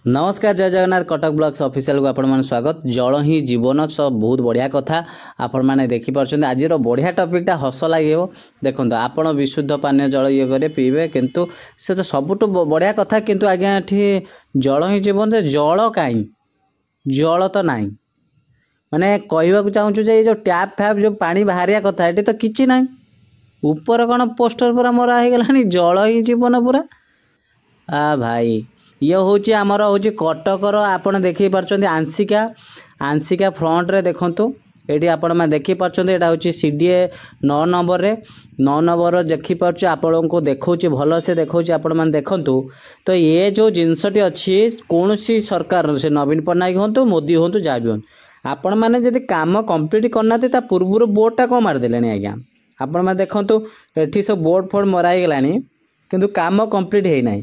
नमस्कार जय Jagannath Cuttack blogs official को आपण स्वागत। जल ही जीवन सब बहुत बढ़िया कथा आपण मैंने देखिपुर। आज बढ़िया टॉपिकटा हस लगे देखो आपण विशुद्ध पानीय जल ये करे पीबे किंतु से तो सबुठ बढ़िया कथा किंतु आज्ञा ये जल ही जीवन जल कहीं जल तो ना माने कहवाक चाहूँ जो टैप फैप जो पानी बाहरिया कथा ये तो किसी ना ऊपर कौन पोस्टर पूरा मरा हो गला जल ही जीवन पूरा भाई ये हूँ आमर हूँ कटकर आपड़ देखी पार्टी आंशिका आंशिका फ्रंट रे देखु ये आपण मैं देखी पार्टी यहाँ हूँ सीडीए 9 नंबर रे 9 नंबर देखिपुर आपण को देखा भल से देखा आपण मैंने देखु। तो ये जो जिनसटी अच्छी कौन सी सरकार से नवीन पट्टनायक हूँ मोदी हूँ जहाँ भी हूँ आपण मैंने जब कम कम्प्लीट करना पूर्व बोर्डटा कौन मारिदेले आज्ञा आपण मैंने देखु ये सब बोर्ड फोर्ड मराई गलानी किंतु काम कम्प्लीट है ना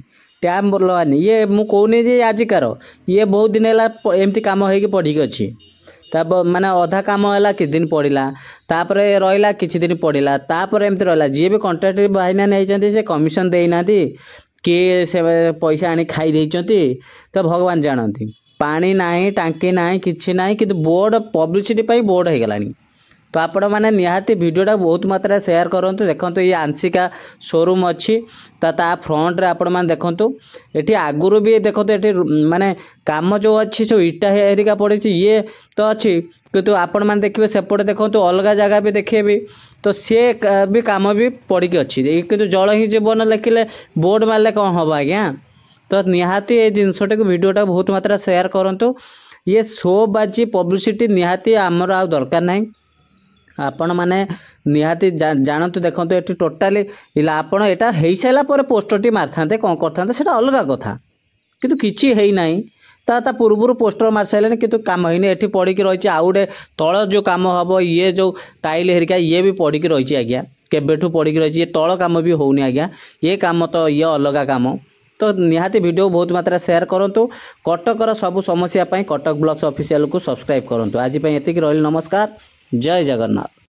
टैप लगानी ये मुझे कहूनी जे आजिकार ये बहुत दिन है एमती कम हो पढ़ी अच्छी माने अधा कम है कि दिन पड़ा तापर रहा कि दिन पड़ा तापर एमती रहा जी भी कंट्राक्टर भाईना नहीं से कमिशन देना कि से पैसा आनी खाई देइचंती तो भगवान जानती पानी ना टांकी ना कि ना कि बोर्ड पब्लिसिटी बोर्ड हो गलानी। तो आपण मैंने निहाती वीडियोटा बहुत मात्रा शेयर करूँ। देखो ये आंशिका शोरूम अच्छी ता फ्रंट रे आपण मैंने देखु ये आगुरी भी देखो ये माने काम जो अच्छी सब इटा हेरिका पड़ी ये तो अच्छी किंतु आपण मैंने देखिए सेपटे देखो अलग जगह भी देखिए भी तो सी भी काम भी पड़ी अच्छी किंतु जल ही जीवन लिखिले बोर्ड मारे कौन हम आज्ञा। तो निहाती ये जिनसटा को वीडियोटा बहुत मात्रा शेयर करूँ। ये शो बाजी पब्लिसिटी निहाती आमर आ दरकार नहीं आपण माने निहाती जानतु देखो ये टोटाली आपण यहाँ हो सारापर पोस्टर मारि कौन करते अलग कथा किंतु किसी है ना ता पूर्व पोस्टर मार सारे कि कम ही ये पड़ी रही आउ गए तल जो कम हम ये जो टाइल हेरिका ये भी पड़ी रही आज्ञा केबेठू पड़ी रही ये तल कम भी होनी आज्ञा ये कम तो ये अलग कम। तो निहाती वीडियो बहुत मात्रा शेयर करूँ। कटकर सबू समस्या कटक ब्लॉग्स ऑफिशियल को सब्सक्राइब करूँ। आज ये रही नमस्कार जय जगन्नाथ।